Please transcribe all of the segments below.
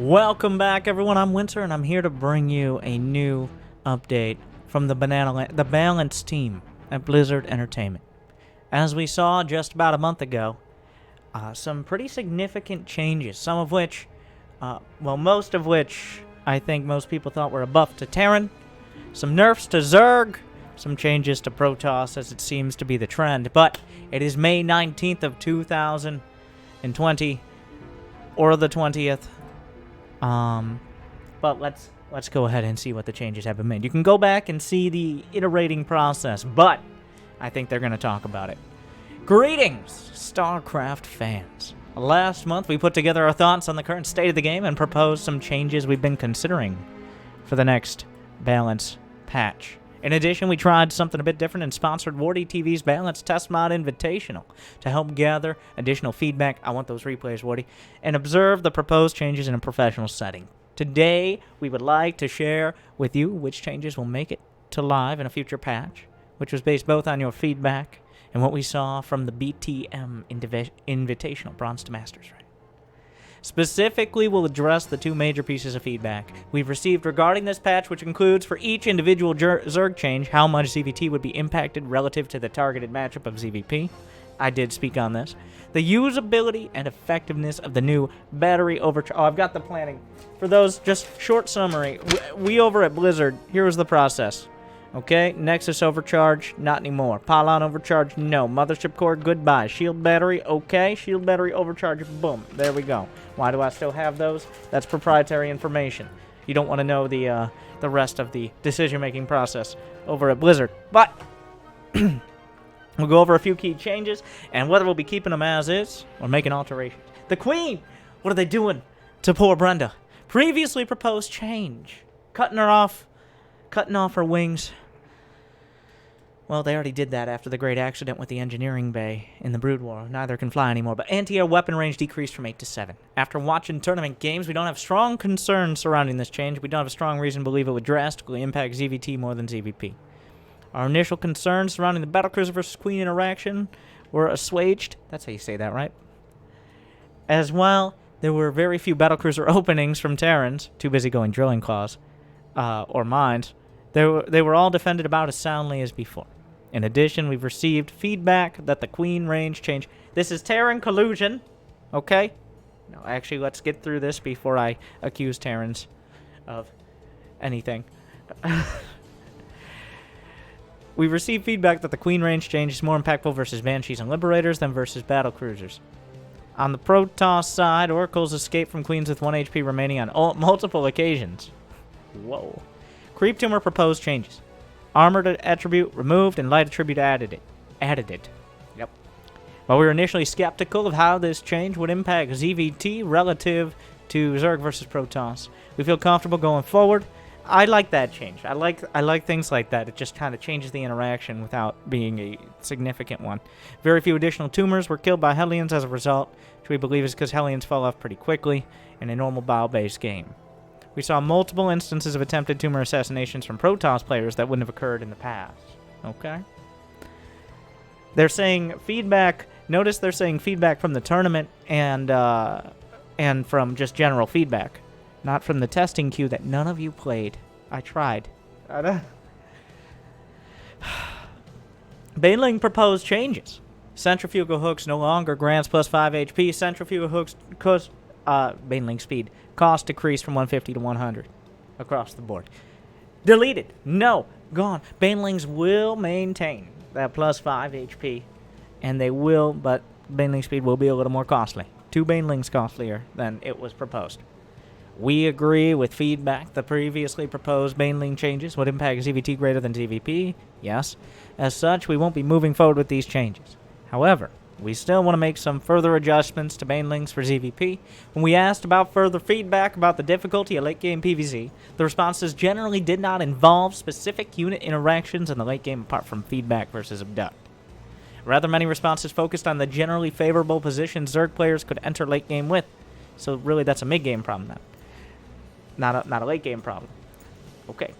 Welcome back, everyone. I'm Winter, and I'm here to bring you a new update from the Balance team at Blizzard Entertainment. As we saw just about a month ago, some pretty significant changes, some of which, most of which I think most people thought were a buff to Terran, some nerfs to Zerg, some changes to Protoss as it seems to be the trend, but it is May 19th of 2020, or the 20th. But let's go ahead and see what the changes have been made. You can go back and see the iterating process, but I think they're going to talk about it. Greetings, Starcraft fans. Last month, we put together our thoughts on the current state of the game and proposed some changes we've been considering for the next Balance patch. In addition, we tried something a bit different and sponsored Wardy TV's Balance Test Mod Invitational to help gather additional feedback. I want those replays, Wardy. And observe the proposed changes in a professional setting. Today, we would like to share with you which changes will make it to live in a future patch, which was based both on your feedback and what we saw from the BTM Invitational, Bronze to Masters, right? Specifically, we'll address the two major pieces of feedback we've received regarding this patch, which includes for each individual Zerg change how much ZVT would be impacted relative to the targeted matchup of ZVP. I did speak on this. The usability and effectiveness of the new battery overcharge. Oh, I've got the planning. For those, just short summary. We over at Blizzard, here was the process. Okay, Nexus overcharge, not anymore. Pylon overcharge, no. Mothership core, goodbye. Shield battery, okay. Shield battery overcharge, boom. There we go. Why do I still have those? That's proprietary information. You don't want to know the rest of the decision-making process over at Blizzard. But we'll go over a few key changes, and whether we'll be keeping them as is or making alterations. The Queen! What are they doing to poor Brenda? Previously proposed change. Cutting off her wings. Well, they already did that after the great accident with the engineering bay in the Brood War. Neither can fly anymore, but anti-air weapon range decreased from 8 to 7. After watching tournament games, we don't have strong concerns surrounding this change. We don't have a strong reason to believe it would drastically impact ZVT more than ZVP. Our initial concerns surrounding the Battlecruiser versus Queen interaction were assuaged. That's how you say that, right? As well, there were very few Battlecruiser openings from Terrans, too busy going drilling claws, or mines. They were all defended about as soundly as before. In addition, we've received feedback that the Queen range change... This is Terran collusion, okay? No, actually, let's get through this before I accuse Terrans of anything. We've received feedback that the Queen range change is more impactful versus Banshees and Liberators than versus Battlecruisers. On the Protoss side, Oracles escaped from Queens with 1 HP remaining on multiple occasions. Whoa. Creep Tumor proposed changes. Armored attribute removed and light attribute added it. Yep. While we were initially skeptical of how this change would impact ZVT relative to Zerg versus Protoss, we feel comfortable going forward. I like that change. I like things like that. It just kind of changes the interaction without being a significant one. Very few additional tumors were killed by Hellions as a result, which we believe is because Hellions fall off pretty quickly in a normal bio-based game. We saw multiple instances of attempted tumor assassinations from Protoss players that wouldn't have occurred in the past. Okay? They're saying feedback... Notice they're saying feedback from the tournament and from just general feedback. Not from the testing queue that none of you played. I tried. Baneling proposed changes. Centrifugal hooks no longer grants plus 5 HP. Centrifugal hooks... Baneling speed. Cost decreased from 150 to 100 across the board. Deleted. No. Gone. Banelings will maintain that plus 5 HP. And they will, but Baneling speed will be a little more costly. 2 Banelings costlier than it was proposed. We agree with feedback. The previously proposed Baneling changes would impact ZVT greater than ZVP. Yes. As such, we won't be moving forward with these changes. However, we still want to make some further adjustments to Banelings for ZVP. When we asked about further feedback about the difficulty of late-game PvZ, the responses generally did not involve specific unit interactions in the late game apart from feedback versus abduct. Rather, many responses focused on the generally favorable positions Zerg players could enter late game with. So really, that's a mid-game problem then. Not a late-game problem. Okay.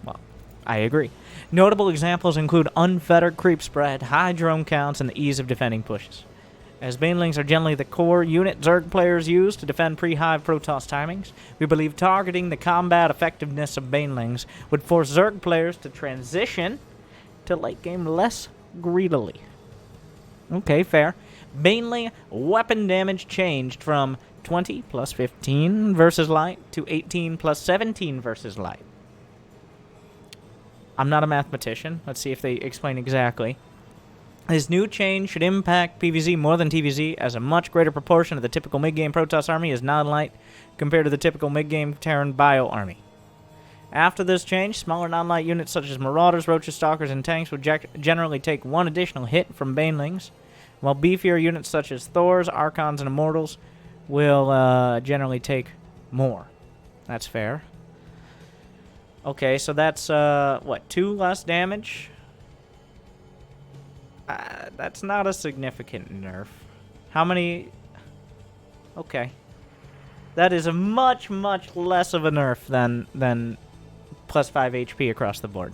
Well, I agree. Notable examples include unfettered creep spread, high drone counts, and the ease of defending pushes. As Banelings are generally the core unit Zerg players use to defend pre-hive Protoss timings, we believe targeting the combat effectiveness of Banelings would force Zerg players to transition to late game less greedily. Okay, fair. Baneling weapon damage changed from 20 plus 15 versus light to 18 plus 17 versus light. I'm not a mathematician. Let's see if they explain exactly. This new change should impact PvZ more than TvZ, as a much greater proportion of the typical mid-game Protoss army is non-light compared to the typical mid-game Terran bio army. After this change, smaller non-light units such as Marauders, Roaches, Stalkers, and Tanks would generally take one additional hit from Banelings, while beefier units such as Thors, Archons, and Immortals will generally take more. That's fair. Okay, so that's, what, 2 less damage? That's not a significant nerf. How many? Okay. That is a much, much less of a nerf than plus 5 HP across the board.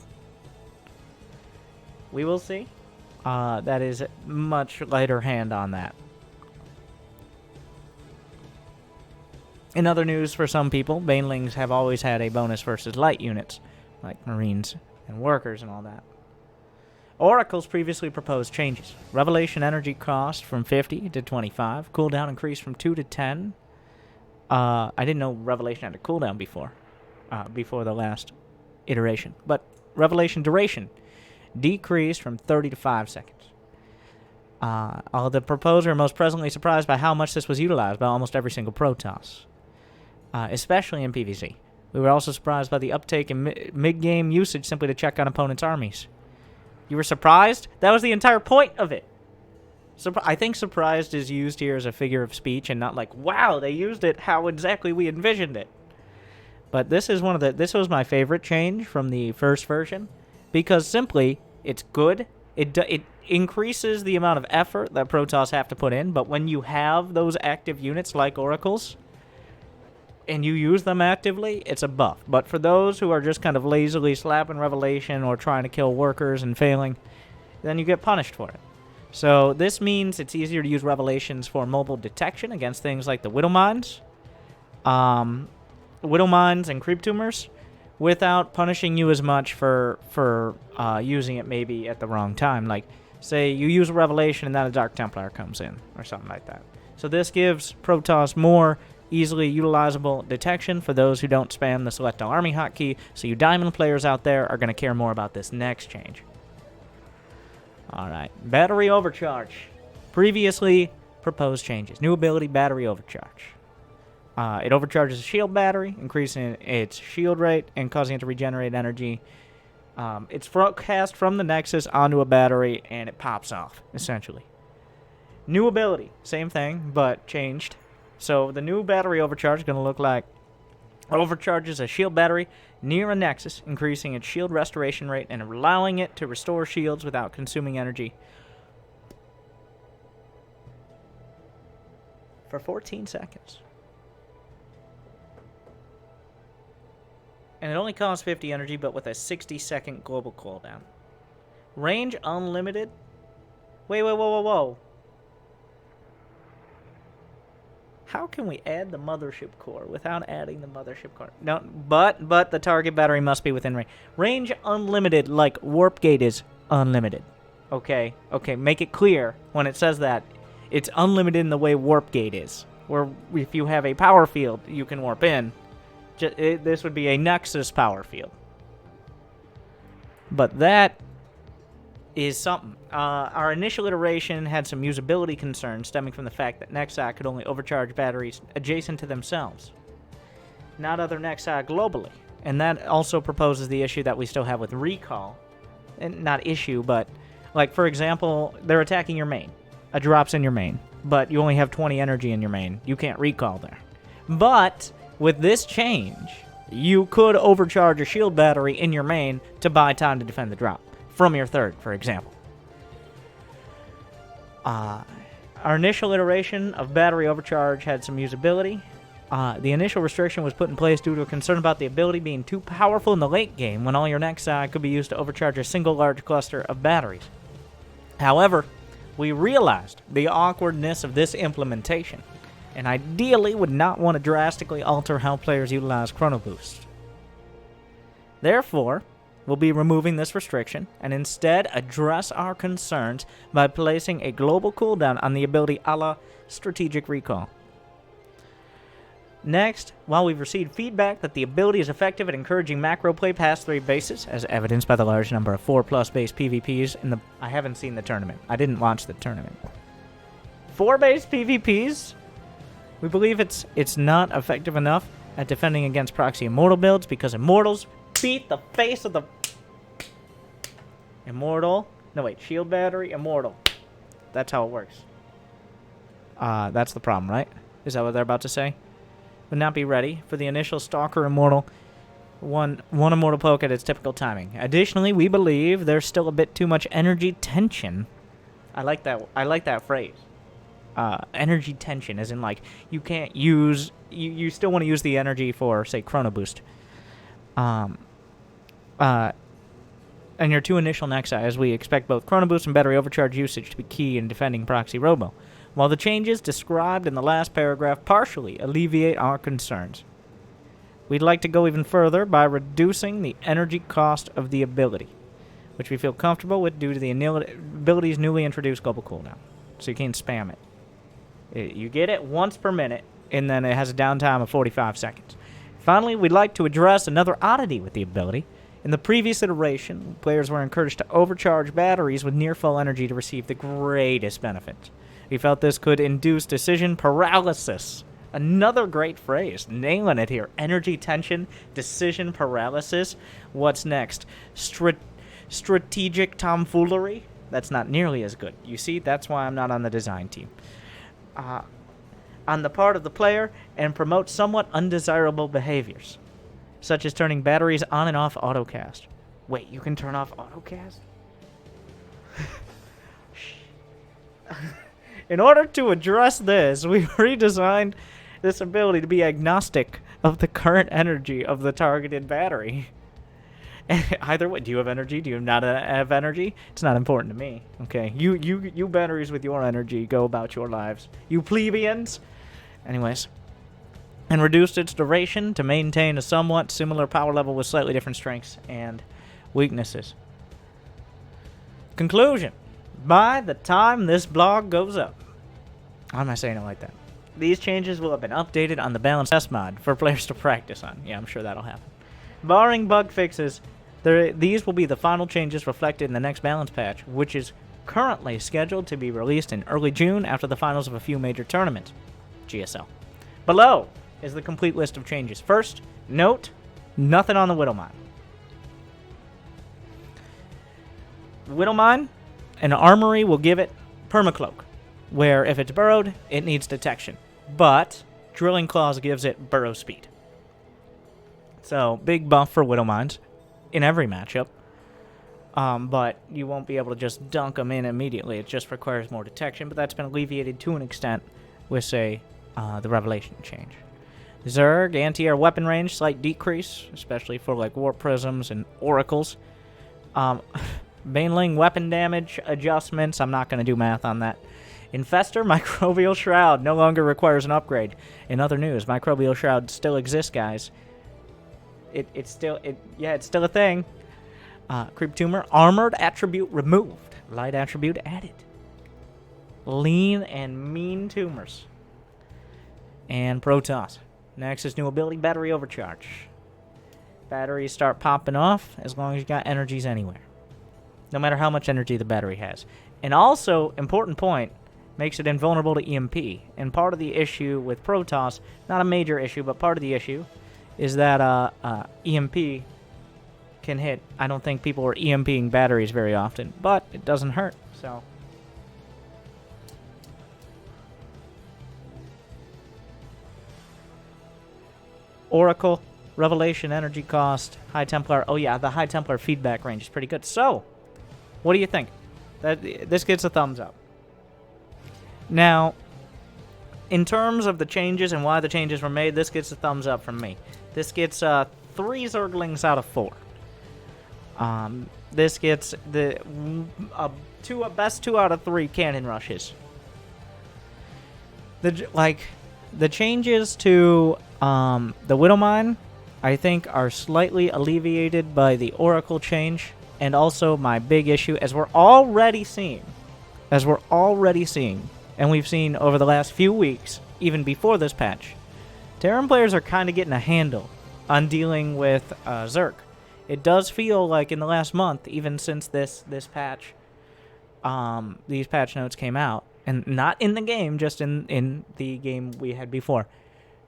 We will see. That is a much lighter hand on that. In other news for some people, Banelings have always had a bonus versus light units, like Marines and Workers and all that. Oracle's previously proposed changes. Revelation energy cost from 50 to 25. Cooldown increased from 2 to 10. I didn't know Revelation had a cooldown before the last iteration. But Revelation duration decreased from 30 to 5 seconds. The proposer are most presently surprised by how much this was utilized by almost every single Protoss, especially in PvZ. We were also surprised by the uptake in mid-game usage simply to check on opponents' armies. You were surprised? That was the entire point of it. I think surprised is used here as a figure of speech and not like, wow, they used it how exactly we envisioned it. But this is this was my favorite change from the first version, because simply it's good. It increases the amount of effort that Protoss have to put in, but when you have those active units like Oracles and you use them actively, it's a buff. But for those who are just kind of lazily slapping Revelation or trying to kill Workers and failing, then you get punished for it. So this means it's easier to use Revelations for mobile detection against things like the Widow Mines, and Creep Tumors, without punishing you as much for using it maybe at the wrong time. Like, say you use a Revelation and then a Dark Templar comes in, or something like that. So this gives Protoss more easily utilizable detection for those who don't spam the Select All Army hotkey, so you Diamond players out there are going to care more about this next change. Alright, Battery Overcharge. Previously proposed changes. New ability, Battery Overcharge. It overcharges a shield battery, increasing its shield rate and causing it to regenerate energy. It's cast from the Nexus onto a battery, and it pops off, essentially. New ability, same thing, but changed. So the new battery overcharge is going to look like overcharges a shield battery near a Nexus, increasing its shield restoration rate and allowing it to restore shields without consuming energy for 14 seconds. And it only costs 50 energy, but with a 60-second global cooldown. Range unlimited. Wait, whoa. How can we add the mothership core without adding the mothership core? No, but the target battery must be within range. Range unlimited, like warp gate is unlimited. Okay, make it clear when it says that. It's unlimited in the way warp gate is, where if you have a power field, you can warp in. This would be a Nexus power field. But that is something. Our initial iteration had some usability concerns stemming from the fact that Nexi could only overcharge batteries adjacent to themselves, not other Nexi globally. And that also proposes the issue that we still have with recall. And not issue, but, like, for example, they're attacking your main. A drop's in your main, but you only have 20 energy in your main. You can't recall there. But with this change, you could overcharge a shield battery in your main to buy time to defend the drop from your third, for example. Our initial iteration of battery overcharge had some usability. The initial restriction was put in place due to a concern about the ability being too powerful in the late game when all your Nexi could be used to overcharge a single large cluster of batteries. However, We realized the awkwardness of this implementation, and ideally would not want to drastically alter how players utilize Chrono Boost. Therefore, we'll be removing this restriction, and instead address our concerns by placing a global cooldown on the ability a la Strategic Recall. Next, while we've received feedback that the ability is effective at encouraging macro play past 3 bases, as evidenced by the large number of 4+ base PvPs in the... I haven't seen the tournament. I didn't watch the tournament. 4 base PvPs? We believe it's not effective enough at defending against proxy Immortal builds because Immortals beat the face of the... Immortal? No, wait. Shield Battery, Immortal. That's how it works. That's the problem, right? Is that what they're about to say? Would not be ready for the initial Stalker Immortal one Immortal poke at its typical timing. Additionally, we believe there's still a bit too much energy tension. I like that phrase. Energy tension, as in like you can't use you still want to use the energy for, say, Chrono Boost. And your 2 initial nexi, as we expect both Chrono Boost and Battery Overcharge usage to be key in defending Proxy Robo, while the changes described in the last paragraph partially alleviate our concerns. We'd like to go even further by reducing the energy cost of the ability, which we feel comfortable with due to the ability's newly introduced global cooldown. So you can't spam it. You get it once per minute, and then it has a downtime of 45 seconds. Finally, we'd like to address another oddity with the ability. In the previous iteration, players were encouraged to overcharge batteries with near full energy to receive the greatest benefits. We felt this could induce decision paralysis. Another great phrase. Nailing it here. Energy tension, decision paralysis. What's next? Strategic tomfoolery? That's not nearly as good. You see, that's why I'm not on the design team. On the part of the player, and promote somewhat undesirable behaviors, such as turning batteries on and off autocast. Wait, you can turn off autocast? In order to address this, we redesigned this ability to be agnostic of the current energy of the targeted battery. Either way, do you have energy? Do you not have energy? It's not important to me. Okay, you batteries with your energy, go about your lives. You plebeians. Anyways. And reduced its duration to maintain a somewhat similar power level with slightly different strengths and weaknesses. Conclusion. By the time this blog goes up, why am I saying it like that? These changes will have been updated on the Balance Test mod for players to practice on. Yeah, I'm sure that'll happen. Barring bug fixes, these will be the final changes reflected in the next Balance patch, which is currently scheduled to be released in early June after the finals of a few major tournaments. GSL. Below is the complete list of changes. First, note, nothing on the Widowmine. Widowmine, an armory will give it Permacloak, where if it's burrowed, it needs detection. But Drilling Claws gives it burrow speed. So, big buff for Widowmines in every matchup. But you won't be able to just dunk them in immediately. It just requires more detection, but that's been alleviated to an extent with, say, the Revelation change. Zerg, anti-air weapon range, slight decrease, especially for like Warp Prisms and Oracles. Baneling weapon damage adjustments, I'm not going to do math on that. Infestor, Microbial Shroud, no longer requires an upgrade. In other news, Microbial Shroud still exists, guys. It's still a thing. Creep Tumor, Armored Attribute removed. Light Attribute added. Lean and Mean Tumors. And Protoss. Next is new ability, Battery Overcharge. Batteries start popping off as long as you got energies anywhere. No matter how much energy the battery has. And also, important point, makes it invulnerable to EMP. And part of the issue with Protoss, not a major issue, but part of the issue, is that EMP can hit. I don't think people are EMPing batteries very often, but it doesn't hurt, so... Oracle, Revelation, energy cost, High Templar. Oh yeah, the High Templar feedback range is pretty good. So, what do you think? This gets a thumbs up. Now, in terms of the changes and why the changes were made, this gets a thumbs up from me. This gets 3 Zerglings out of 4. This gets the best 2 out of 3 cannon rushes. The changes to the Widowmine, I think, are slightly alleviated by the Oracle change, and also my big issue, as we're already seeing, and we've seen over the last few weeks, even before this patch, Terran players are kind of getting a handle on dealing with Zerg. It does feel like in the last month, even since this patch, these patch notes came out, and not in the game, just in the game we had before,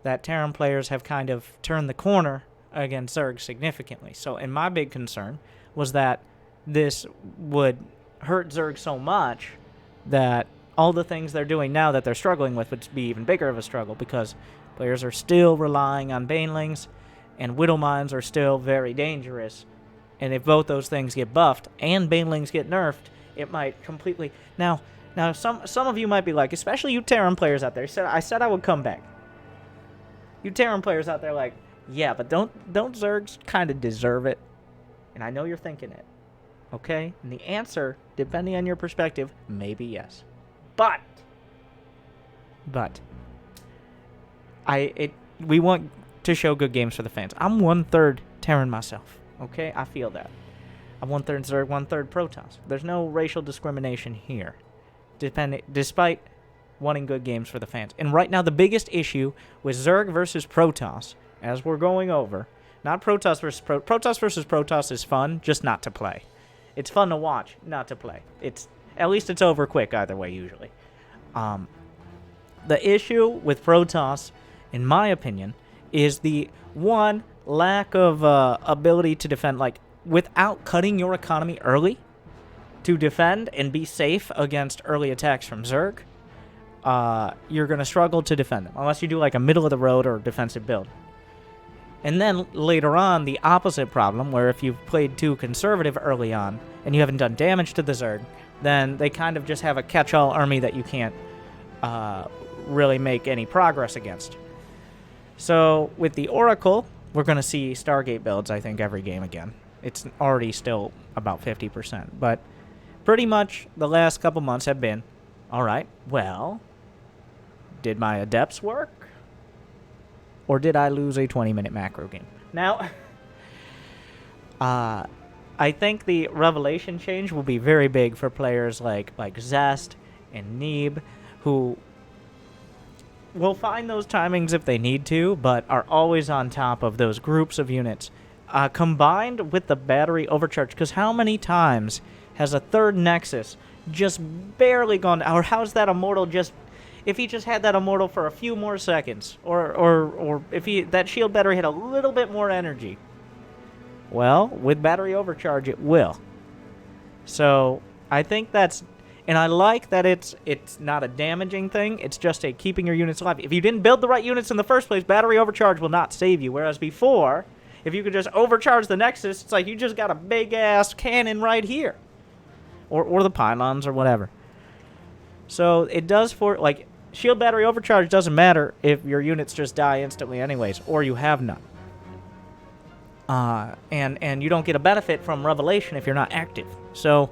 that Terran players have kind of turned the corner against Zerg significantly. So, and my big concern was that this would hurt Zerg so much that all the things they're doing now that they're struggling with would be even bigger of a struggle, because players are still relying on Banelings, and Widowmines are still very dangerous. And if both those things get buffed and Banelings get nerfed, it might completely... Now some of you might be like, especially you Terran players out there, I said I would come back. You Terran players out there like, yeah, but don't Zergs kind of deserve it? And I know you're thinking it. Okay? And the answer, depending on your perspective, maybe yes. But we want to show good games for the fans. I'm 1/3 Terran myself. Okay? I feel that. I'm 1/3 Zerg, 1/3 Protoss. There's no racial discrimination here. Despite wanting good games for the fans. And right now, the biggest issue with Zerg versus Protoss, as we're going over, not Protoss versus Protoss versus Protoss is fun, just not to play. It's fun to watch, not to play. At least it's over quick either way, usually. The issue with Protoss, in my opinion, is the one lack of ability to defend, like, without cutting your economy early to defend and be safe against early attacks from Zerg. You're going to struggle to defend them, unless you do like a middle-of-the-road or defensive build. And then later on, the opposite problem, where if you've played too conservative early on and you haven't done damage to the Zerg, then they kind of just have a catch-all army that you can't really make any progress against. So with the Oracle, we're going to see Stargate builds, I think, every game again. It's already still about 50%, but pretty much the last couple months have been, all right, well, did my Adepts work? Or did I lose a 20-minute macro game? Now, I think the Revelation change will be very big for players like Zest and Neeb, who will find those timings if they need to, but are always on top of those groups of units. Combined with the battery overcharge, because how many times has a third Nexus just barely gone, or how's that Immortal just... If he just had that Immortal for a few more seconds, or if that shield battery had a little bit more energy, well, with battery overcharge, it will. So I think that's, and I like that it's not a damaging thing. It's just a keeping your units alive. If you didn't build the right units in the first place, battery overcharge will not save you. Whereas before, if you could just overcharge the Nexus, it's like you just got a big ass cannon right here, or the pylons or whatever. So it does for like. Shield battery overcharge doesn't matter if your units just die instantly anyways, or you have none. And you don't get a benefit from Revelation if you're not active. So,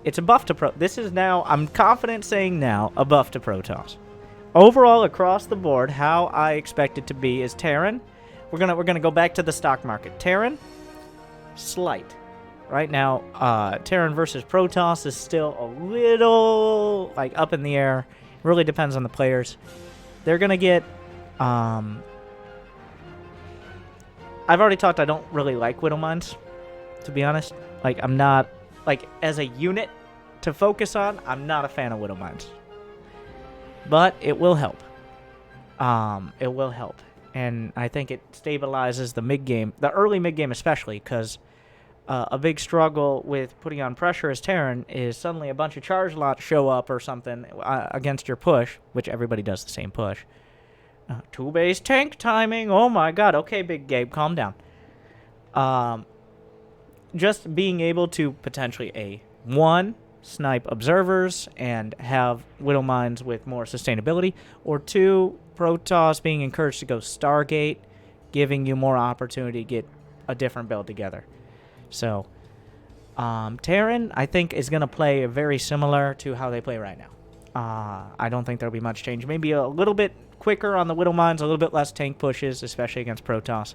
it's a buff to This is now, I'm confident saying now, a buff to Protoss. Overall, across the board, how I expect it to be is Terran. We're gonna go back to the stock market. Terran, slight. Right now, Terran versus Protoss is still a little, like, up in the air. Really depends on the players. They're going to get... I've already talked, I don't really like Widowmines, to be honest. Like, I'm not... Like, as a unit to focus on, I'm not a fan of Widowmines. But it will help. It will help. And I think it stabilizes the mid-game, the early mid-game especially, because... a big struggle with putting on pressure as Terran is suddenly a bunch of charge lots show up or something against your push, which everybody does the same push. 2-base tank timing, oh my god, okay, Big Gabe, calm down. Just being able to potentially, one, snipe observers and have Widowmines with more sustainability, or 2, Protoss being encouraged to go Stargate, giving you more opportunity to get a different build together. So, Terran, I think, is going to play very similar to how they play right now. I don't think there'll be much change. Maybe a little bit quicker on the Widow Mines, a little bit less tank pushes, especially against Protoss.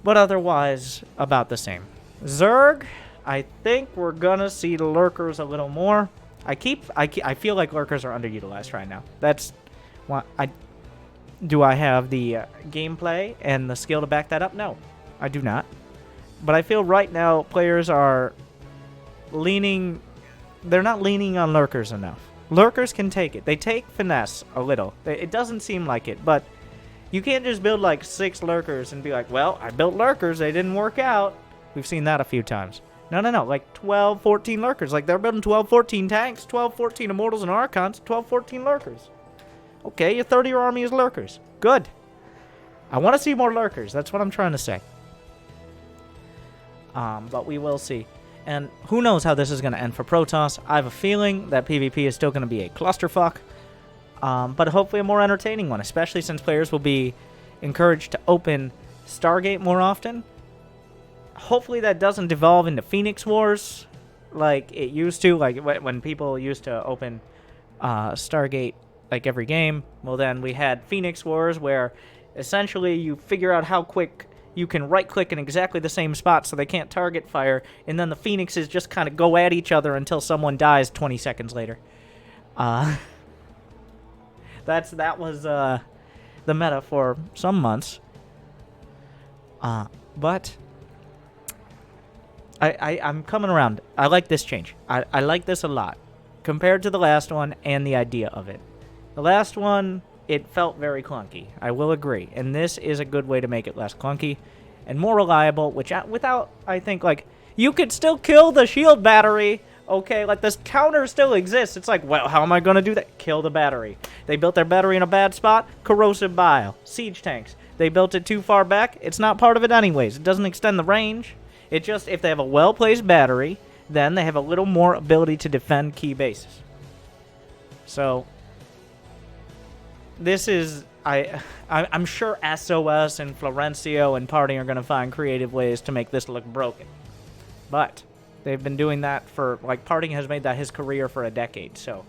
But otherwise, about the same. Zerg, I think we're going to see the Lurkers a little more. I feel like Lurkers are underutilized right now. That's why do I have the gameplay and the skill to back that up? No, I do not. But I feel right now players are leaning... They're not leaning on Lurkers enough. Lurkers can take it. They take finesse a little. It doesn't seem like it, but you can't just build like 6 Lurkers and be like, well, I built Lurkers, they didn't work out. We've seen that a few times. No, like 12, 14 Lurkers. Like they're building 12, 14 tanks, 12, 14 Immortals and Archons, 12, 14 Lurkers. Okay, your third of your army is Lurkers. Good. I want to see more Lurkers. That's what I'm trying to say. But we will see. And who knows how this is going to end for Protoss. I have a feeling that PvP is still going to be a clusterfuck. But hopefully a more entertaining one, especially since players will be encouraged to open Stargate more often. Hopefully that doesn't devolve into Phoenix Wars like it used to. Like when people used to open Stargate like every game. Well, then we had Phoenix Wars where essentially you figure out how quick you can right-click in exactly the same spot so they can't target fire, and then the Phoenixes just kind of go at each other until someone dies 20 seconds later. That was the meta for some months. But I'm coming around. I like this change. I like this a lot compared to the last one and the idea of it. The last one, it felt very clunky. I will agree. And this is a good way to make it less clunky and more reliable, which without, I think, like, you could still kill the shield battery, okay? Like, this counter still exists. It's like, well, how am I going to do that? Kill the battery. They built their battery in a bad spot. Corrosive bile. Siege tanks. They built it too far back. It's not part of it anyways. It doesn't extend the range. It just, if they have a well-placed battery, then they have a little more ability to defend key bases. So this is, I'm sure SOS and Florencio and Party are going to find creative ways to make this look broken. But they've been doing that for, like, Party has made that his career for a decade, so.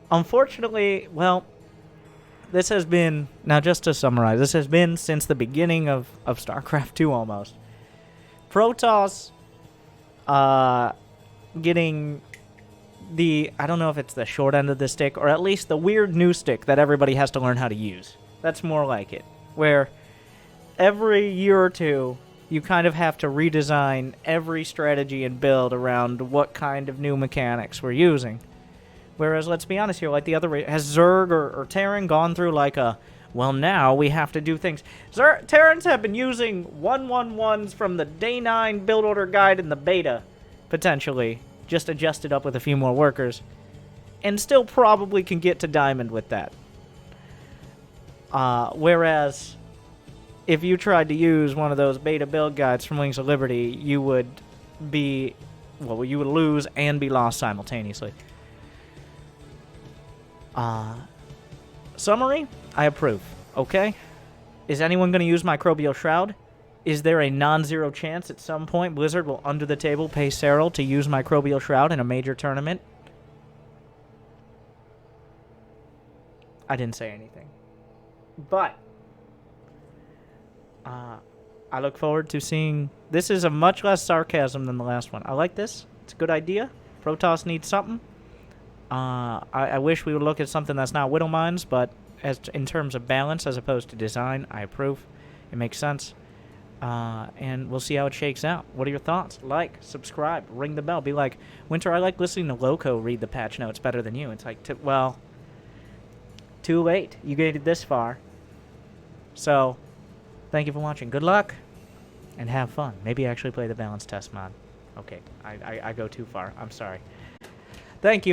Unfortunately, well, this has been, now just to summarize, this has been since the beginning of StarCraft 2 almost. Protoss getting the, I don't know if it's the short end of the stick, or at least the weird new stick that everybody has to learn how to use. That's more like it. Where every year or two, you kind of have to redesign every strategy and build around what kind of new mechanics we're using. Whereas, let's be honest here, like the other, has Zerg or Terran gone through like a, well, now we have to do things. Terrans have been using 111s from the Day 9 build order guide in the beta, potentially. Just adjusted up with a few more workers, and still probably can get to Diamond with that. Whereas, if you tried to use one of those beta build guides from Wings of Liberty, you would be, well, you would lose and be lost simultaneously. Summary, I approve, okay? Is anyone going to use Microbial Shroud? Is there a non-zero chance at some point Blizzard will under the table pay Serral to use Microbial Shroud in a major tournament? I didn't say anything. But I look forward to seeing... This is a much less sarcasm than the last one. I like this. It's a good idea. Protoss needs something. I wish we would look at something that's not Widow Mines, but in terms of balance as opposed to design, I approve. It makes sense. And we'll see how it shakes out. What are your thoughts? Like, subscribe, ring the bell. Be like, Winter, I like listening to Loco read the patch notes better than you. It's like, well, too late. You made it this far. So, thank you for watching. Good luck, and have fun. Maybe actually play the balance test mod. Okay, I go too far. I'm sorry. Thank you.